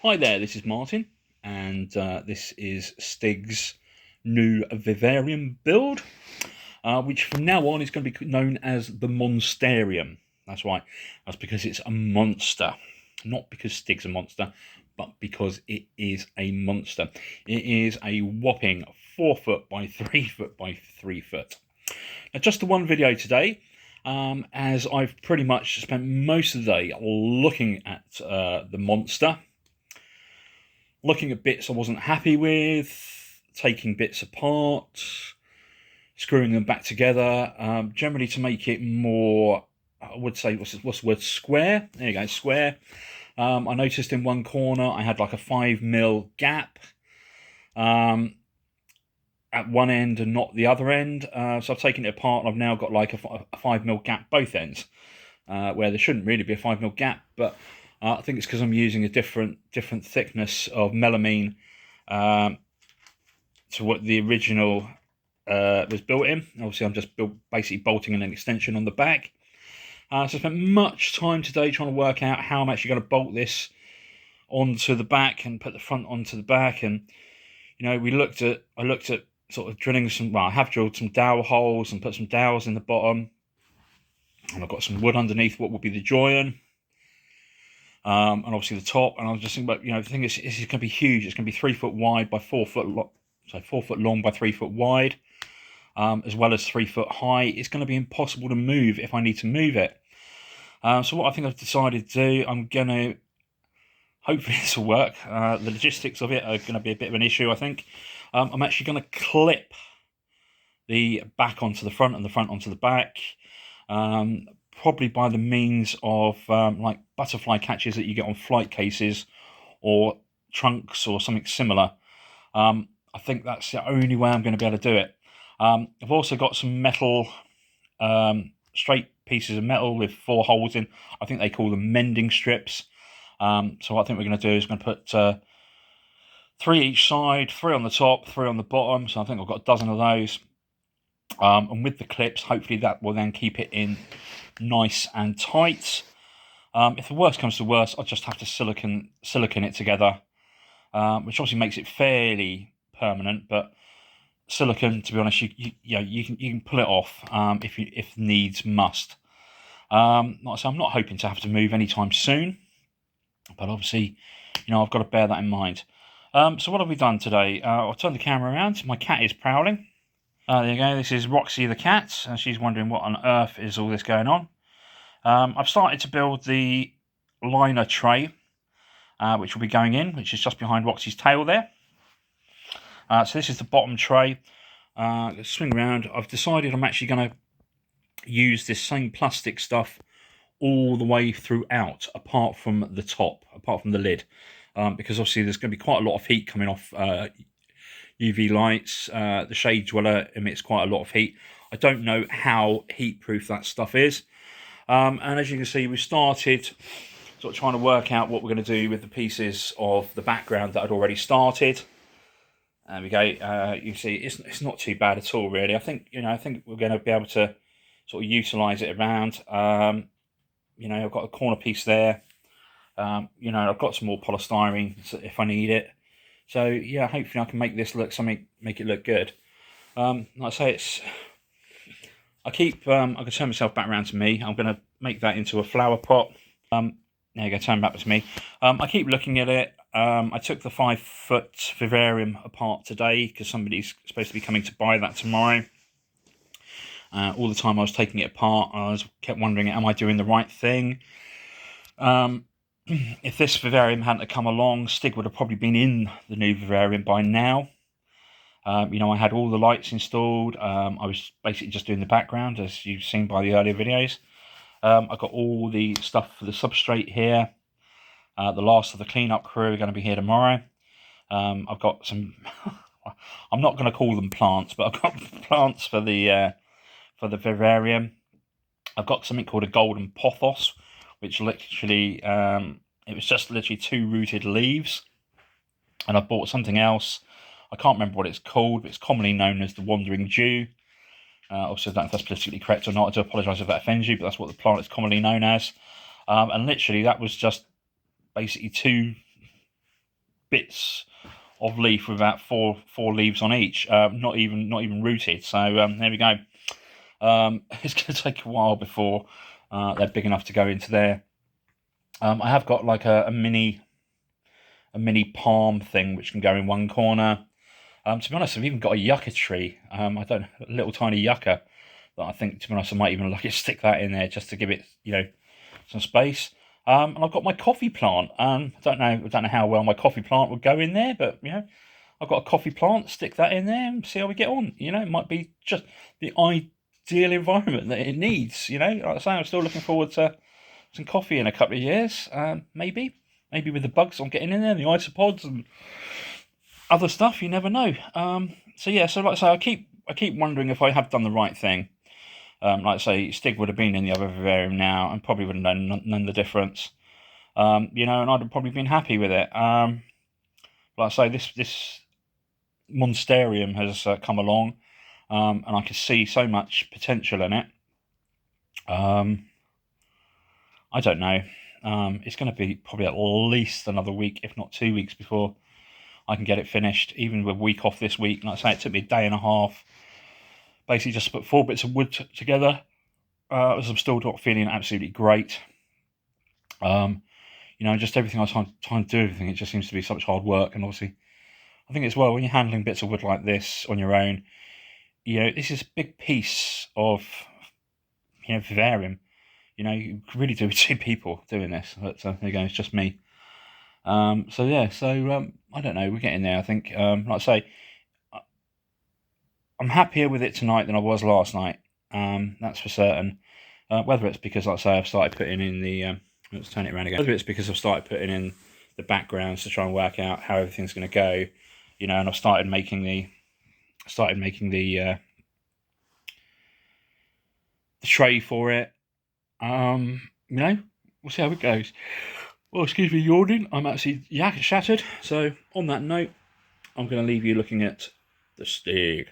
Hi there, this is Martin, and this is Stigs' new Vivarium build, which from now on is going to be known as the Monstarium. That's right, that's because it's a monster. Not because Stig's a monster, but because it is a monster. It is a whopping 4 foot by 3 foot by 3 foot. Now, just the one video today, as I've pretty much spent most of the day looking at the monster, looking at bits I wasn't happy with, taking bits apart, screwing them back together, generally to make it more, I would say, what's the word, square? There you go, square. I noticed in one corner I had like a 5mm gap at one end and not the other end. So I've taken it apart and I've now got like a 5mm gap both ends, where there shouldn't really be a 5mm gap, but I think it's because I'm using a different thickness of melamine to what the original was built in. Obviously, I'm just basically bolting an extension on the back. So I spent much time today trying to work out how I'm actually going to bolt this onto the back and put the front onto the back. And I looked at sort of drilling some. Well, I have drilled some dowel holes and put some dowels in the bottom, and I've got some wood underneath what will be the join. And obviously the top, and I was just thinking about, the thing is, this is going to be huge. It's going to be 3 foot wide by 4 foot long, so 4 foot long by 3 foot wide, as well as 3 foot high. It's going to be impossible to move if I need to move it. So what I think I've decided to do, I'm going to, hopefully this will work. The logistics of it are going to be a bit of an issue, I think. I'm actually going to clip the back onto the front and the front onto the back. Probably by the means of like butterfly catches that you get on flight cases or trunks or something similar. I think that's the only way I'm going to be able to do it. I've also got some metal, straight pieces of metal with 4 holes in. I think they call them mending strips. So what I think we're going to do is we're going to put 3 each side, 3 on the top, 3 on the bottom. So I think I've got a dozen of those. And with the clips, hopefully that will then keep it in nice and tight. If the worst comes to worst, I'll just have to silicon it together, which obviously makes it fairly permanent. But silicon, to be honest, you can pull it off if needs must. Like I say, I'm not hoping to have to move anytime soon, but obviously, I've got to bear that in mind. So what have we done today? I'll turn the camera around. My cat is prowling. There you go, this is Roxy the cat, and she's wondering what on earth is all this going on. I've started to build the liner tray, which will be going in, which is just behind Roxy's tail there. So this is the bottom tray. Let's swing around. I've decided I'm actually going to use this same plastic stuff all the way throughout, apart from the top, apart from the lid, because obviously there's going to be quite a lot of heat coming off UV lights. The shade dweller emits quite a lot of heat. I don't know how heat proof that stuff is. And as you can see, we started sort of trying to work out what we're going to do with the pieces of the background that I'd already started. There we go. You can see it's not too bad at all, really. I think we're going to be able to sort of utilise it around. I've got a corner piece there. I've got some more polystyrene if I need it. So yeah, hopefully I can make this look make it look good. Like I say, I can turn myself back around to me. I'm going to make that into a flower pot. There you go, turn back to me. I keep looking at it. I took the 5 foot vivarium apart today because somebody's supposed to be coming to buy that tomorrow. All the time I was taking it apart, I kept wondering, am I doing the right thing? If this vivarium hadn't come along, Stig would have probably been in the new vivarium by now. I had all the lights installed. I was basically just doing the background, as you've seen by the earlier videos. I've got all the stuff for the substrate here. The last of the cleanup crew are going to be here tomorrow. I've got some... I'm not going to call them plants, but I've got plants for the vivarium. I've got something called a golden pothos, which literally, it was just literally 2 rooted leaves. And I bought something else. I can't remember what it's called, but it's commonly known as the wandering Jew. Obviously, I don't know if that's politically correct or not. I do apologise if that offends you, but that's what the plant is commonly known as. And literally, that was just basically 2 bits of leaf with about four leaves on each, not even rooted. So there we go. It's going to take a while before they're big enough to go into there. I have got like a mini palm thing which can go in one corner. To be honest, I've even got a yucca tree. I don't know, a little tiny yucca that I think, to be honest, I might even stick that in there just to give it, some space. And I've got my coffee plant. I don't know how well my coffee plant would go in there, but I've got a coffee plant. Stick that in there and see how we get on. It might be just the ideal environment that it needs. Like I say, I'm still looking forward to some coffee in a couple of years. Maybe with the bugs I'm getting in there, the isopods and other stuff. You never know. So like I say, I keep wondering if I have done the right thing. Like I say, Stig would have been in the other vivarium now and probably would have known the difference. And I'd have probably been happy with it. Like I say, this Monstarium has come along, and I can see so much potential in it. I don't know. It's going to be probably at least another week, if not 2 weeks, before I can get it finished. Even with a week off this week, like I say, it took me a day and a half. Basically, just to put 4 bits of wood together. As I'm still not feeling absolutely great. Just everything I was trying to do everything, it just seems to be such hard work. And obviously, I think as well, when you're handling bits of wood like this on your own, this is a big piece of, vivarium. You really do with 2 people doing this. But there you go, it's just me. I don't know, we're getting there, I think. Like I say, I'm happier with it tonight than I was last night. That's for certain. Whether it's because, like I say, I've started putting in the... let's turn it around again. Whether it's because I've started putting in the backgrounds to try and work out how everything's going to go, and I've started making the tray for it. We'll see how it goes. Well, excuse me, yawning. I'm actually shattered. So on that note, I'm going to leave you looking at the Stig.